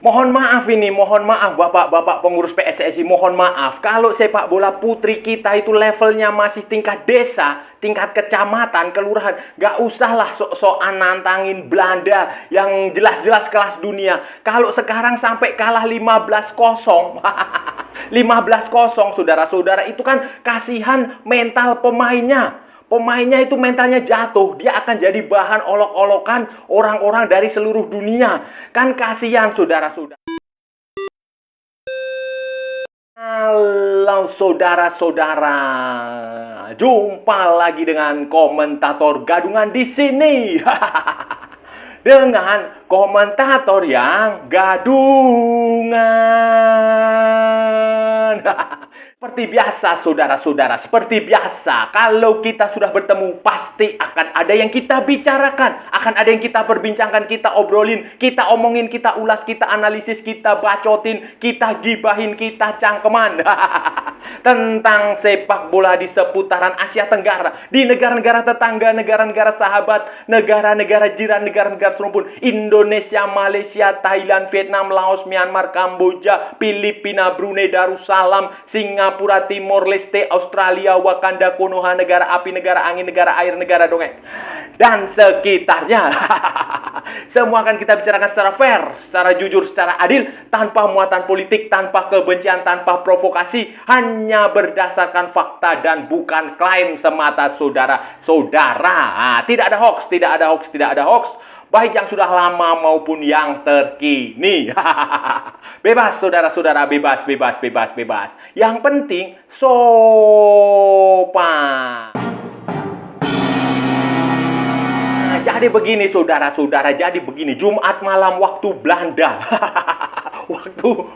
Mohon maaf ini, mohon maaf Bapak-bapak pengurus PSSI, mohon maaf. Kalau sepak bola putri kita itu levelnya masih tingkat desa, tingkat kecamatan, kelurahan, nggak usahlah sok-sokan nantangin Belanda yang jelas-jelas kelas dunia. Kalau sekarang sampai kalah 15-0, 15-0, saudara-saudara, itu kan kasihan mental pemainnya. Pemainnya itu mentalnya jatuh, dia akan jadi bahan olok-olokan orang-orang dari seluruh dunia. Kan kasihan saudara-saudara. Halo saudara-saudara, jumpa lagi dengan komentator gadungan di sini. Dengan komentator yang gadungan. Seperti biasa saudara-saudara, seperti biasa, kalau kita sudah bertemu pasti akan ada yang kita bicarakan, akan ada yang kita perbincangkan, kita obrolin, kita omongin, kita ulas, kita analisis, kita bacotin, kita gibahin, kita cangkeman tentang sepak bola di seputaran Asia Tenggara, di negara-negara tetangga, negara-negara sahabat, negara-negara jiran, negara-negara serumpun, Indonesia, Malaysia, Thailand, Vietnam, Laos, Myanmar, Kamboja, Filipina, Brunei Darussalam, Singapura, Timor Leste, Australia, Wakanda, Konoha, negara api, negara angin, negara air, negara dongeng, dan sekitarnya. Semua akan kita bicarakan secara fair, secara jujur, secara adil, tanpa muatan politik, tanpa kebencian, tanpa provokasi, hanya berdasarkan fakta dan bukan klaim semata saudara-saudara. Tidak ada hoax, tidak ada hoax, tidak ada hoax. Baik yang sudah lama maupun yang terkini. Bebas saudara-saudara, bebas, bebas, bebas, bebas. Yang penting sopan. Jadi begini saudara-saudara, jadi begini, Jumat malam waktu Belanda.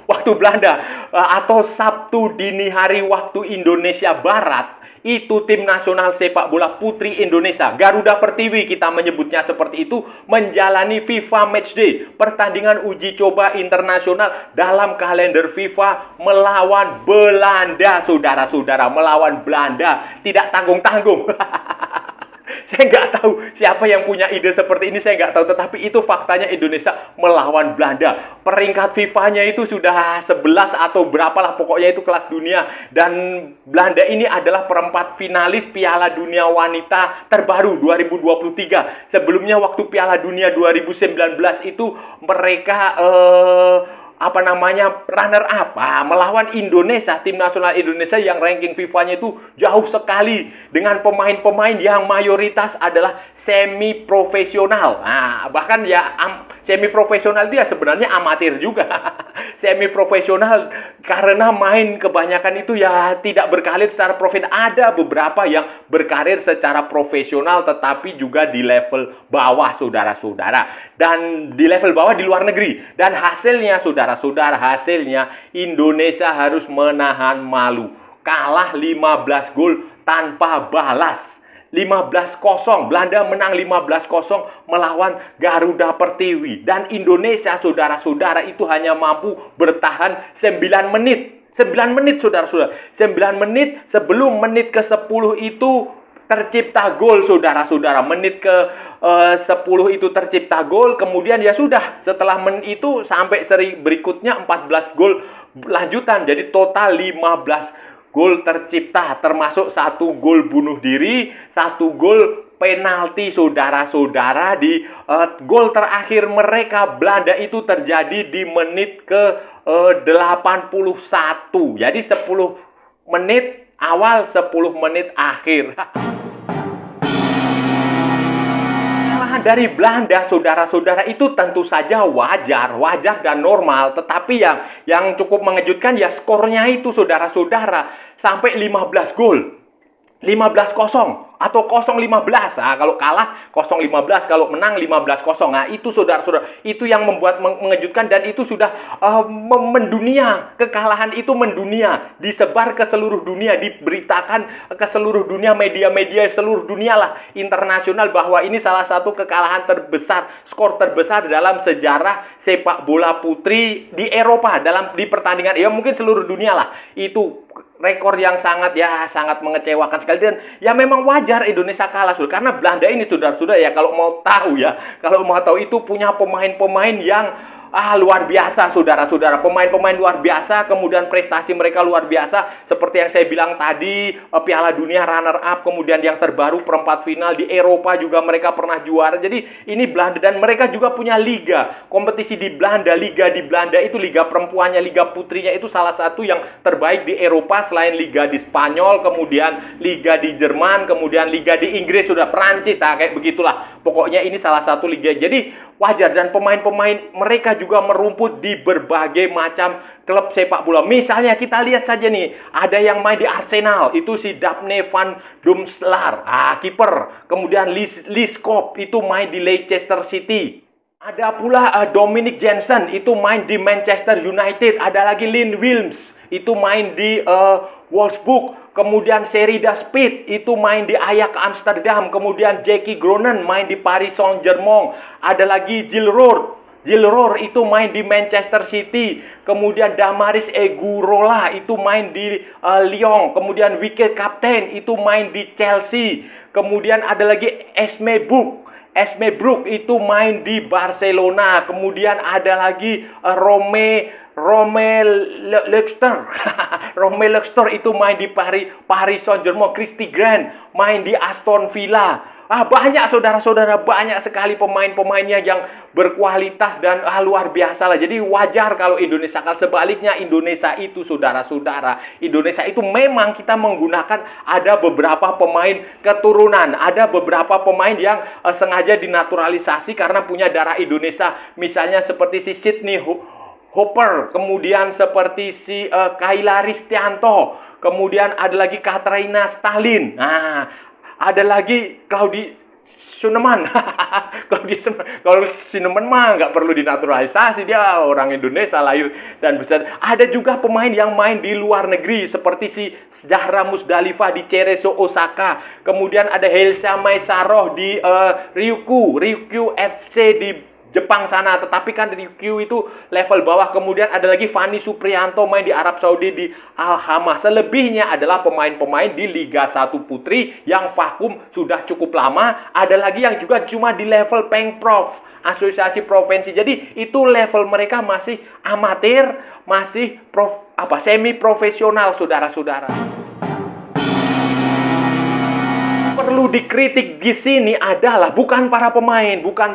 waktu Belanda atau Sabtu dini hari waktu Indonesia Barat, itu tim nasional sepak bola putri Indonesia, Garuda Pertiwi kita menyebutnya seperti itu, menjalani FIFA Matchday, pertandingan uji coba internasional dalam kalender FIFA melawan Belanda, saudara-saudara, melawan Belanda, tidak tanggung-tanggung. Saya nggak tahu siapa yang punya ide seperti ini, saya nggak tahu. Tetapi itu faktanya, Indonesia melawan Belanda. Peringkat FIFA-nya itu sudah 11 atau berapalah, pokoknya itu kelas dunia. Dan Belanda ini adalah perempat finalis Piala Dunia Wanita terbaru 2023. Sebelumnya waktu Piala Dunia 2019 itu mereka runner up melawan Indonesia, tim nasional Indonesia yang ranking FIFA-nya itu jauh sekali dengan pemain-pemain yang mayoritas adalah semi profesional. Bahkan ya semi profesional dia sebenarnya amatir juga. Semi profesional karena main kebanyakan itu ya tidak berkarir secara profesional. Ada beberapa yang berkarir secara profesional tetapi juga di level bawah, saudara-saudara. Dan di level bawah di luar negeri. Dan hasilnya saudara-saudara, hasilnya Indonesia harus menahan malu. Kalah 15 gol tanpa balas. 15-0, Belanda menang 15-0 melawan Garuda Pertiwi. Dan Indonesia, saudara-saudara, itu hanya mampu bertahan 9 menit. 9 menit, saudara-saudara. 9 menit sebelum menit ke-10 itu tercipta gol, saudara-saudara. Menit ke-10 itu tercipta gol. Kemudian ya sudah, setelah itu sampai seri berikutnya 14 gol lanjutan. Jadi total 15 gol tercipta, termasuk 1 gol bunuh diri, 1 gol penalti, saudara-saudara. Di gol terakhir mereka Belanda itu terjadi di menit ke 81. Jadi 10 menit awal, 10 menit akhir. Dari Belanda, saudara-saudara, itu tentu saja wajar dan normal. Tetapi yang cukup mengejutkan ya skornya itu, saudara-saudara, sampai 15 gol. 15-0 atau 0-15. Kalau kalah 0-15, kalau menang 15-0. Itu saudara-saudara, itu yang membuat mengejutkan, dan itu sudah mendunia. Kekalahan itu mendunia, disebar ke seluruh dunia, diberitakan ke seluruh dunia, media-media seluruh dunia lah, internasional, bahwa ini salah satu kekalahan terbesar, skor terbesar dalam sejarah sepak bola putri di Eropa, di pertandingan, ya mungkin seluruh dunia lah. Itu rekor yang sangat mengecewakan sekali. Dan ya memang wajar Indonesia kalah, karena Belanda ini, saudara-saudara, ya kalau mau tahu itu punya pemain-pemain yang luar biasa saudara-saudara, pemain-pemain luar biasa, kemudian prestasi mereka luar biasa, seperti yang saya bilang tadi, Piala Dunia runner up, kemudian yang terbaru perempat final di Eropa juga mereka pernah juara. Jadi ini Belanda, dan mereka juga punya liga, kompetisi di Belanda, liga di Belanda itu liga perempuannya, liga putrinya itu salah satu yang terbaik di Eropa selain liga di Spanyol, kemudian liga di Jerman, kemudian liga di Inggris, sudah Prancis, kayak begitulah. Pokoknya ini salah satu liga. Jadi wajar, dan pemain-pemain mereka juga merumput di berbagai macam klub sepak bola. Misalnya kita lihat saja nih, ada yang main di Arsenal, itu si Daphne van Domselaar, kiper. Kemudian Liskop itu main di Leicester City. Ada pula Dominic Jensen, itu main di Manchester United. Ada lagi Lynn Wilms, itu main di Wolfsburg. Kemudian Sherida Speed itu main di Ajax Amsterdam. Kemudian Jackie Groenen main di Paris Saint-Germain. Ada lagi Jill Rohr itu main di Manchester City. Kemudian Damaris Egurola itu main di Lyon. Kemudian wicket kapten itu main di Chelsea. Kemudian ada lagi Esme Brook itu main di Barcelona. Kemudian ada lagi Rome Luxtor itu main di Paris Saint-Germain. Christy Grant main di Aston Villa. Banyak saudara-saudara, banyak sekali pemain-pemainnya yang berkualitas dan luar biasa lah. Jadi wajar kalau Indonesia, kalau sebaliknya Indonesia itu saudara-saudara, Indonesia itu memang kita menggunakan ada beberapa pemain keturunan, ada beberapa pemain yang sengaja dinaturalisasi karena punya darah Indonesia. Misalnya seperti si Sydney Hopper, kemudian seperti si Kayla Ristianto, kemudian ada lagi Katrina Stalin. Ada lagi Claudia Sineman. Kalau Sineman mah nggak perlu dinaturalisasi, dia orang Indonesia, lahir dan besar. Ada juga pemain yang main di luar negeri seperti si Zahra Musdalifah di Cerezo Osaka. Kemudian ada Helsa Maisaroh di Ryukyu FC di Jepang sana, tetapi kan Ryukyu itu level bawah. Kemudian ada lagi Fanny Supriyanto main di Arab Saudi di Al-Hamah. Selebihnya adalah pemain-pemain di Liga 1 Putri yang vakum sudah cukup lama. Ada lagi yang juga cuma di level Pengprov, Asosiasi Provinsi. Jadi itu level mereka masih amatir, masih semi profesional saudara-saudara. Perlu dikritik di sini adalah bukan para pemain, bukan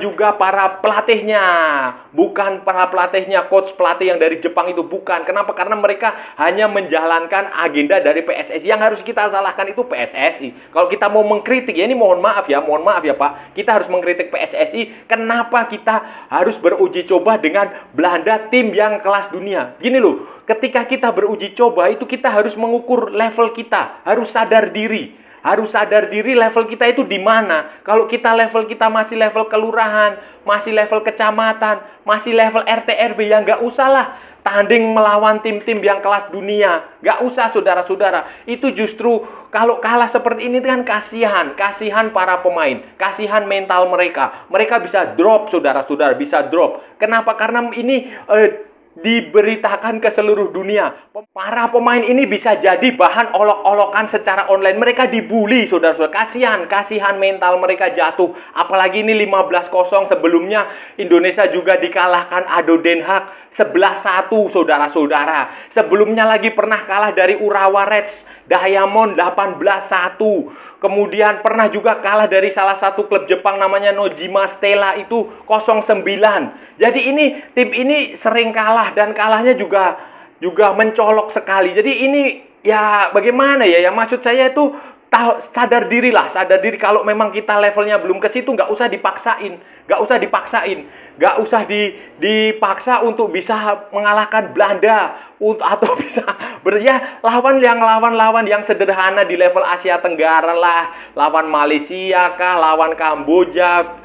juga para pelatihnya, coach pelatih yang dari Jepang itu, bukan. Kenapa? Karena mereka hanya menjalankan agenda dari PSSI. Yang harus kita salahkan itu PSSI. Kalau kita mau mengkritik, ya ini mohon maaf ya Pak, kita harus mengkritik PSSI. Kenapa kita harus beruji coba dengan Belanda, tim yang kelas dunia? Gini loh, ketika kita beruji coba itu kita harus mengukur level kita, harus sadar diri. Level kita itu di mana. Kalau level kita masih level kelurahan, masih level kecamatan, masih level RT RW, ya nggak usah lah tanding melawan tim-tim yang kelas dunia. Nggak usah saudara-saudara. Itu justru kalau kalah seperti ini kan kasihan para pemain, kasihan mental mereka. Mereka bisa drop saudara-saudara, bisa drop. Kenapa? Karena ini diberitakan ke seluruh dunia. Para pemain ini bisa jadi bahan olok-olokan secara online. Mereka dibully, saudara-saudara. Kasihan mental mereka jatuh. Apalagi ini 15-0. Sebelumnya Indonesia juga dikalahkan ADO Den Haag 11-1, saudara-saudara. Sebelumnya lagi pernah kalah dari Urawa Reds Diamond 18-1. Kemudian pernah juga kalah dari salah satu klub Jepang namanya Nojima Stella itu 0-9. Jadi tim ini sering kalah, dan kalahnya juga mencolok sekali. Jadi ini ya bagaimana ya? Maksud saya itu sadar diri kalau memang kita levelnya belum ke situ, nggak usah dipaksa untuk bisa mengalahkan Belanda atau bisa lawan yang sederhana di level Asia Tenggara lah, lawan Malaysia kah, lawan Kamboja,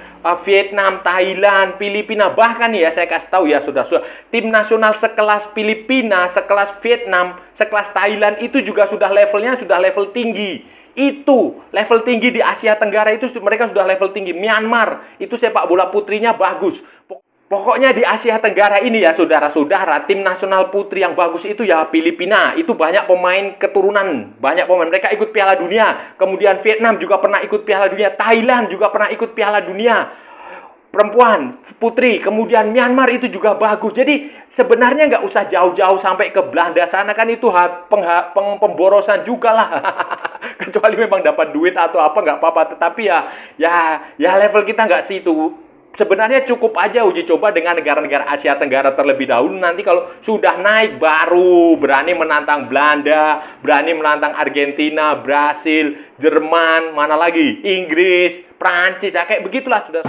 Vietnam, Thailand, Filipina. Bahkan ya saya kasih tahu ya saudara-saudara, tim nasional sekelas Filipina, sekelas Vietnam, sekelas Thailand itu juga sudah levelnya level tinggi. Itu level tinggi di Asia Tenggara, itu mereka sudah level tinggi. Myanmar itu sepak bola putrinya bagus. Pokoknya di Asia Tenggara ini ya saudara-saudara, tim nasional putri yang bagus itu ya Filipina. Itu banyak pemain keturunan, banyak pemain. Mereka ikut Piala Dunia. Kemudian Vietnam juga pernah ikut Piala Dunia. Thailand juga pernah ikut Piala Dunia. perempuan, putri, kemudian Myanmar itu juga bagus. Jadi sebenarnya nggak usah jauh-jauh sampai ke Belanda sana, kan itu pemborosan juga lah. Kecuali memang dapat duit atau apa nggak apa-apa. Tetapi ya level kita nggak situ. Sebenarnya cukup aja uji coba dengan negara-negara Asia Tenggara terlebih dahulu. Nanti kalau sudah naik baru berani menantang Belanda, berani menantang Argentina, Brasil, Jerman, mana lagi? Inggris, Prancis, ya kayak begitulah sudah.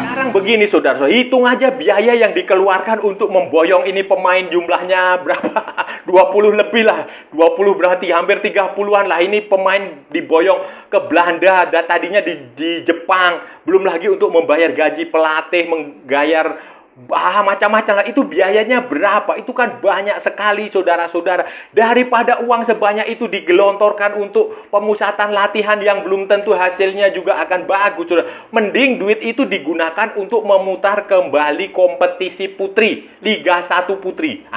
Sekarang begini saudara, hitung aja biaya yang dikeluarkan untuk memboyong ini pemain, jumlahnya berapa? 20 lebih lah, 20 berarti hampir 30-an lah ini pemain diboyong ke Belanda, dan tadinya di Jepang, belum lagi untuk membayar gaji pelatih, menggayar macam-macam lah. Itu biayanya berapa? Itu kan banyak sekali saudara-saudara. Daripada uang sebanyak itu digelontorkan untuk pemusatan latihan yang belum tentu hasilnya juga akan bagus, saudara. Mending duit itu digunakan untuk memutar kembali kompetisi putri, Liga 1 putri.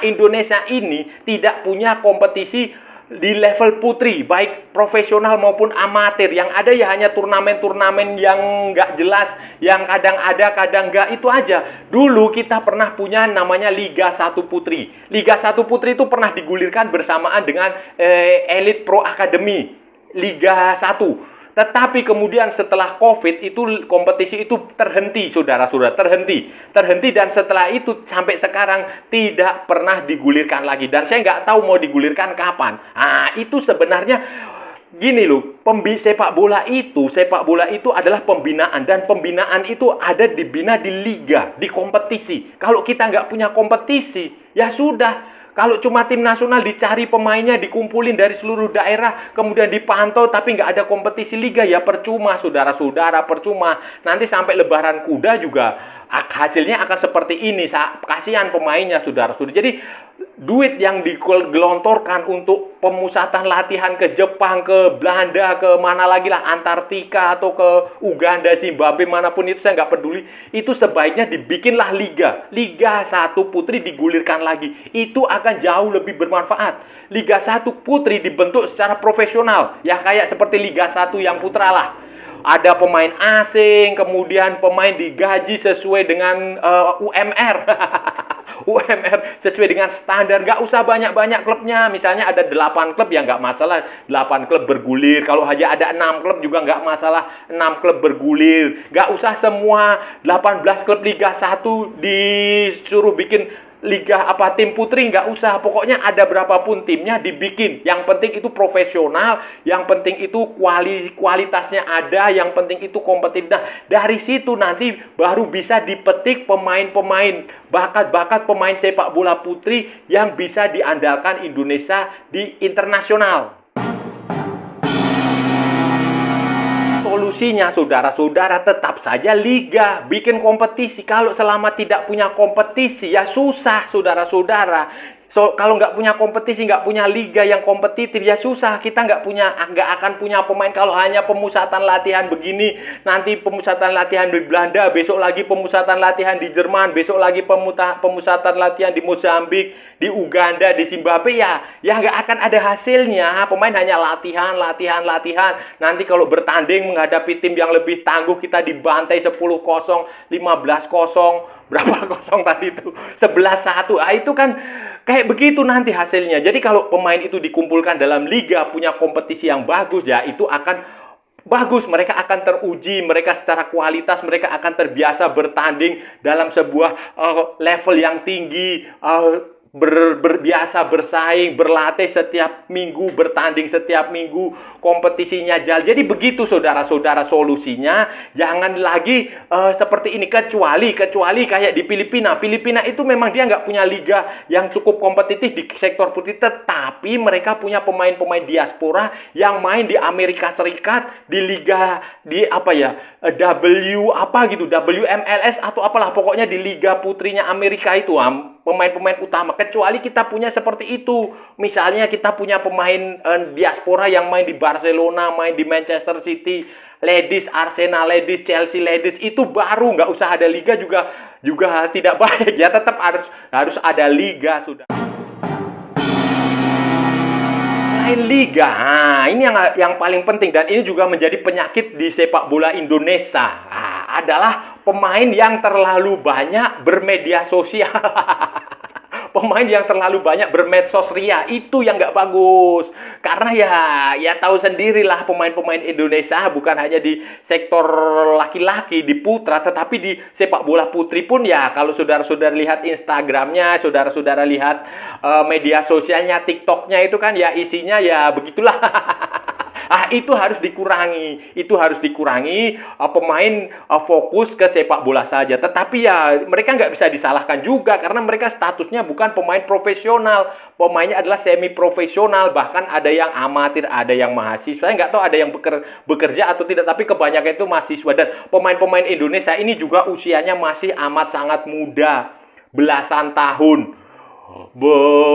Indonesia ini tidak punya kompetisi di level putri, baik profesional maupun amatir. Yang ada ya hanya turnamen-turnamen yang nggak jelas, yang kadang ada, kadang nggak, itu aja. Dulu kita pernah punya namanya Liga 1 Putri. Liga 1 Putri itu pernah digulirkan bersamaan dengan Elite Pro Academy Liga 1. Tetapi kemudian setelah COVID itu kompetisi itu terhenti, saudara-saudara, terhenti, dan setelah itu sampai sekarang tidak pernah digulirkan lagi. Dan saya nggak tahu mau digulirkan kapan. Itu sebenarnya gini loh, sepak bola itu adalah pembinaan, dan pembinaan itu ada dibina di liga, di kompetisi. Kalau kita nggak punya kompetisi, ya sudah. Kalau cuma tim nasional dicari pemainnya, dikumpulin dari seluruh daerah, kemudian dipantau, tapi nggak ada kompetisi liga, ya percuma, saudara-saudara, percuma. Nanti sampai lebaran kuda juga hasilnya akan seperti ini. Kasihan pemainnya, saudara-saudara. Jadi duit yang digelontorkan untuk pemusatan latihan ke Jepang, ke Belanda, ke mana lagi lah, Antartika atau ke Uganda, Zimbabwe, manapun itu saya nggak peduli. Itu sebaiknya dibikinlah Liga 1 Putri, digulirkan lagi. Itu akan jauh lebih bermanfaat. Liga 1 Putri dibentuk secara profesional, ya kayak seperti Liga 1 yang putra lah. Ada pemain asing, kemudian pemain digaji sesuai dengan UMR. UMR sesuai dengan standar, nggak usah banyak-banyak klubnya. Misalnya ada 8 klub, ya nggak masalah 8 klub bergulir. Kalau aja ada 6 klub juga nggak masalah 6 klub bergulir. Nggak usah semua 18 klub Liga 1 disuruh bikin liga tim putri, nggak usah. Pokoknya ada berapapun timnya dibikin. Yang penting itu profesional, yang penting itu kualitasnya ada, yang penting itu kompetitif. Nah, dari situ nanti baru bisa dipetik pemain-pemain, bakat-bakat pemain sepak bola putri yang bisa diandalkan Indonesia di internasional. Solusinya, saudara-saudara, tetap saja liga, bikin kompetisi. Kalau selama tidak punya kompetisi, ya susah, saudara-saudara. Kalau nggak punya kompetisi, nggak punya liga yang kompetitif, ya susah. Kita nggak akan punya pemain. Kalau hanya pemusatan latihan begini, nanti pemusatan latihan di Belanda, besok lagi pemusatan latihan di Jerman, besok lagi pemusatan latihan di Mozambik, di Uganda, di Zimbabwe, ya nggak akan ada hasilnya. Pemain hanya latihan. Nanti kalau bertanding menghadapi tim yang lebih tangguh, kita dibantai 10-0, 15-0, berapa kosong tadi itu? 11-1. Itu kan kayak begitu nanti hasilnya. Jadi kalau pemain itu dikumpulkan dalam liga, punya kompetisi yang bagus, ya itu akan bagus. Mereka akan teruji, mereka secara kualitas, mereka akan terbiasa bertanding dalam sebuah level yang tinggi, berbiasa bersaing, berlatih setiap minggu, bertanding setiap minggu, kompetisinya jalan. Jadi begitu, saudara-saudara, solusinya. Jangan lagi seperti ini, kecuali kayak di Filipina. Filipina itu memang dia nggak punya liga yang cukup kompetitif di sektor putri, tetapi mereka punya pemain-pemain diaspora yang main di Amerika Serikat, di liga, di WMLS atau apalah, pokoknya di liga putrinya Amerika itu, pemain-pemain utama. Kecuali kita punya seperti itu. Misalnya kita punya pemain diaspora yang main di Barcelona, main di Manchester City, Ladies, Arsenal Ladies, Chelsea Ladies, itu baru. Nggak usah ada liga juga tidak baik. Ya tetap harus ada liga, sudah. Selain liga, ini yang paling penting dan ini juga menjadi penyakit di sepak bola Indonesia. Adalah pemain yang terlalu banyak bermedia sosial. Pemain yang terlalu banyak bermedsos ria itu yang nggak bagus. Karena ya tahu sendirilah pemain-pemain Indonesia bukan hanya di sektor laki-laki di putra, tetapi di sepak bola putri pun ya kalau saudara-saudara lihat Instagramnya, saudara-saudara lihat media sosialnya, TikToknya itu kan ya isinya ya begitulah. Itu harus dikurangi. Itu harus dikurangi. Pemain fokus ke sepak bola saja. Tetapi ya mereka nggak bisa disalahkan juga karena mereka statusnya bukan pemain profesional. Pemainnya adalah semi profesional. Bahkan ada yang amatir, ada yang mahasiswa. Saya nggak tahu ada yang bekerja atau tidak. Tapi kebanyakan itu mahasiswa. Dan pemain-pemain Indonesia ini juga usianya masih amat sangat muda. Belasan tahun.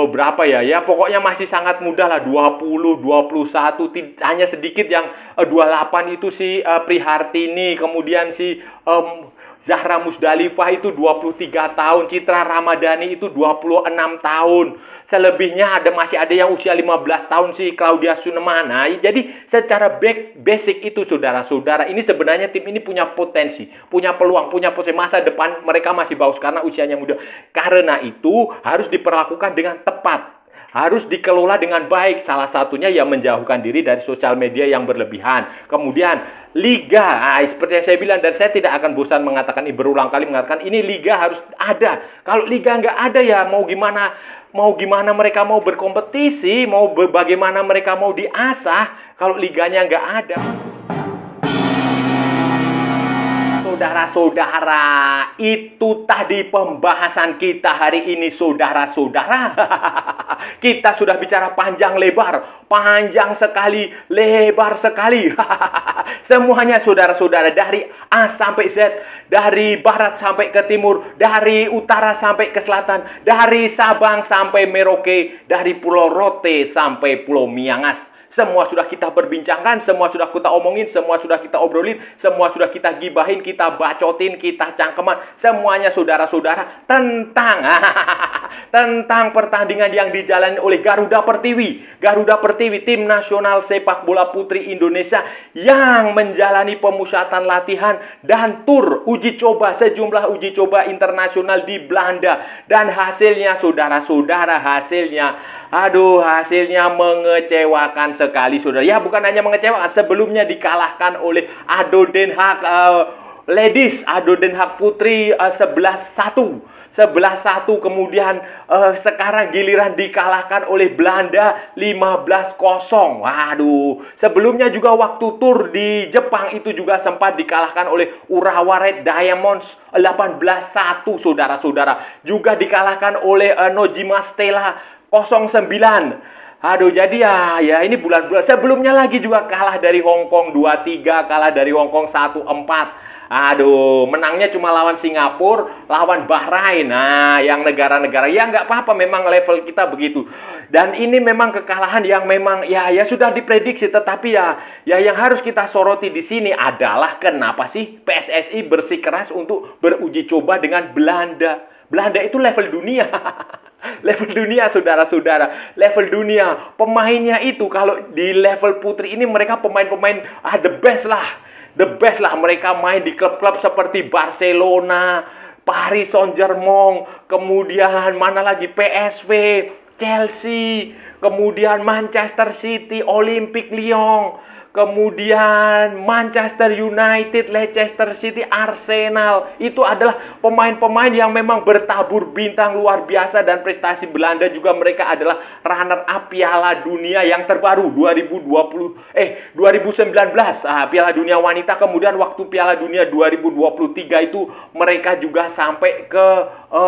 Berapa ya? Ya pokoknya masih sangat muda lah, 20, 21, hanya sedikit yang 28 itu si Prihartini, kemudian si Zahra Musdalifah itu 23 tahun, Citra Ramadhani itu 26 tahun. Selebihnya masih ada yang usia 15 tahun si Claudia Sunemana. Jadi secara basic itu saudara-saudara, ini sebenarnya tim ini punya potensi, punya peluang, punya potensi masa depan mereka masih bagus karena usianya muda. Karena itu harus diperlakukan dengan tepat. Harus dikelola dengan baik. Salah satunya ya menjauhkan diri dari sosial media yang berlebihan. Kemudian liga, seperti yang saya bilang dan saya tidak akan bosan mengatakan ini, berulang kali mengatakan ini liga harus ada. Kalau liga nggak ada ya mau gimana? Mau gimana mereka mau berkompetisi? Bagaimana mereka mau diasah kalau liganya nggak ada? Saudara-saudara, itu tadi pembahasan kita hari ini, saudara-saudara. Kita sudah bicara panjang lebar, panjang sekali, lebar sekali. Semuanya saudara-saudara, dari A sampai Z, dari barat sampai ke timur, dari utara sampai ke selatan, dari Sabang sampai Merauke, dari Pulau Rote sampai Pulau Miangas. Semua sudah kita perbincangkan, semua sudah kita omongin, semua sudah kita obrolin, semua sudah kita gibahin, kita bacotin, kita cangkeman. Semuanya saudara-saudara tentang pertandingan yang dijalani oleh Garuda Pertiwi. Garuda Pertiwi, tim nasional sepak bola putri Indonesia yang menjalani pemusatan latihan dan tur uji coba, sejumlah uji coba internasional di Belanda. Dan hasilnya saudara-saudara, hasilnya mengecewakan sekali, saudara. Ya, bukan hanya mengecewakan, sebelumnya dikalahkan oleh ADO Den Haag Ladies, ADO Den Haag Putri 11-1. Kemudian sekarang giliran dikalahkan oleh Belanda 15-0. Waduh, sebelumnya juga waktu tur di Jepang itu juga sempat dikalahkan oleh Urawa Red Diamonds 18-1, saudara-saudara. Juga dikalahkan oleh Nojima Stella 09. Jadi ya ini bulan-bulan sebelumnya lagi juga kalah dari Hong Kong 2-3, kalah dari Hong Kong 1-4. Menangnya cuma lawan Singapura, lawan Bahrain. Yang negara-negara ya nggak apa-apa, memang level kita begitu. Dan ini memang kekalahan yang memang ya sudah diprediksi, tetapi ya yang harus kita soroti di sini adalah kenapa sih PSSI bersikeras untuk beruji coba dengan Belanda. Belanda itu level dunia. Level dunia, saudara-saudara. Level dunia. Pemainnya itu kalau di level putri ini mereka pemain-pemain the best lah. The best lah. Mereka main di klub-klub seperti Barcelona, Paris Saint-Germain, kemudian mana lagi PSV, Chelsea, kemudian Manchester City, Olympique Lyon, kemudian Manchester United, Leicester City, Arsenal. Itu adalah pemain-pemain yang memang bertabur bintang luar biasa. Dan prestasi Belanda juga, mereka adalah runner up Piala Dunia yang terbaru 2019, Piala Dunia Wanita. Kemudian waktu Piala Dunia 2023 itu mereka juga sampai ke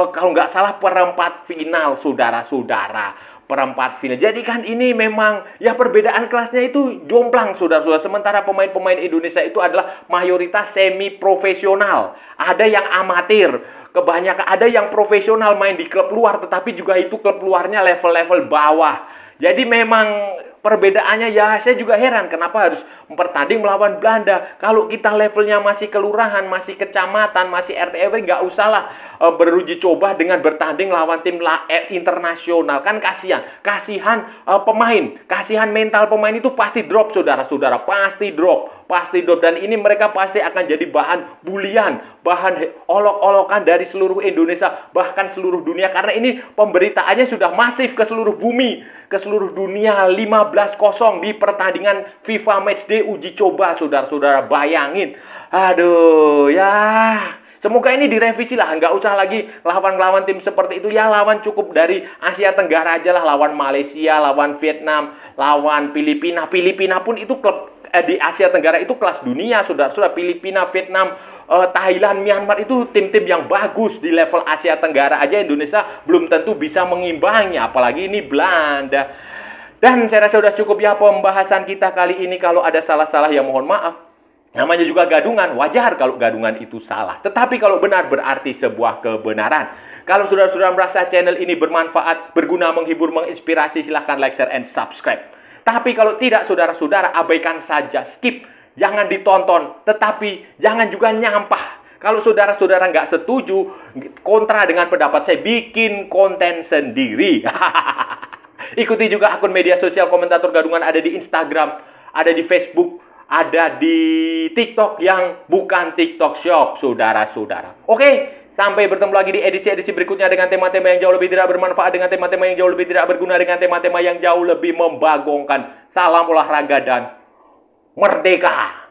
kalau nggak salah perempat final, saudara-saudara. Perempat final. Jadi kan ini memang ya perbedaan kelasnya itu jomplang, saudara-saudara. Sementara pemain-pemain Indonesia itu adalah mayoritas semi profesional. Ada yang amatir, kebanyakan ada yang profesional main di klub luar, tetapi juga itu klub luarnya level-level bawah. Jadi memang perbedaannya ya saya juga heran kenapa harus bertanding melawan Belanda. Kalau kita levelnya masih kelurahan, masih kecamatan, masih RT RW, nggak usahlah beruji coba dengan bertanding lawan tim internasional. Kan kasihan pemain, kasihan mental pemain itu pasti drop, saudara-saudara, pasti drop. Dan ini mereka pasti akan jadi bahan bulian, bahan olok-olokan dari seluruh Indonesia, bahkan seluruh dunia, karena ini pemberitaannya sudah masif ke seluruh bumi, ke seluruh dunia. 15-0 di pertandingan FIFA Matchday uji coba, saudara-saudara, bayangin. Aduh, ya semoga ini direvisi lah, nggak usah lagi lawan tim seperti itu. Ya lawan cukup dari Asia Tenggara aja lah, lawan Malaysia, lawan Vietnam, lawan Filipina. Filipina pun itu klub di Asia Tenggara itu kelas dunia, saudara-saudara. Filipina, Vietnam, Thailand, Myanmar itu tim-tim yang bagus di level Asia Tenggara aja. Indonesia belum tentu bisa mengimbanginya, apalagi ini Belanda. Dan saya rasa sudah cukup ya pembahasan kita kali ini. Kalau ada salah-salah ya mohon maaf. Namanya juga gadungan, wajar kalau gadungan itu salah. Tetapi kalau benar berarti sebuah kebenaran. Kalau saudara-saudara merasa channel ini bermanfaat, berguna, menghibur, menginspirasi, silahkan like, share, and subscribe. Tapi kalau tidak, saudara-saudara, abaikan saja, skip. Jangan ditonton, tetapi jangan juga nyampah. Kalau saudara-saudara nggak setuju, kontra dengan pendapat saya, bikin konten sendiri. Ikuti juga akun media sosial Komentator Gadungan, ada di Instagram, ada di Facebook, ada di TikTok yang bukan TikTok Shop, saudara-saudara. Oke, sampai bertemu lagi di edisi-edisi berikutnya dengan tema-tema yang jauh lebih tidak bermanfaat, dengan tema-tema yang jauh lebih tidak berguna, dengan tema-tema yang jauh lebih membagongkan. Salam olahraga dan merdeka!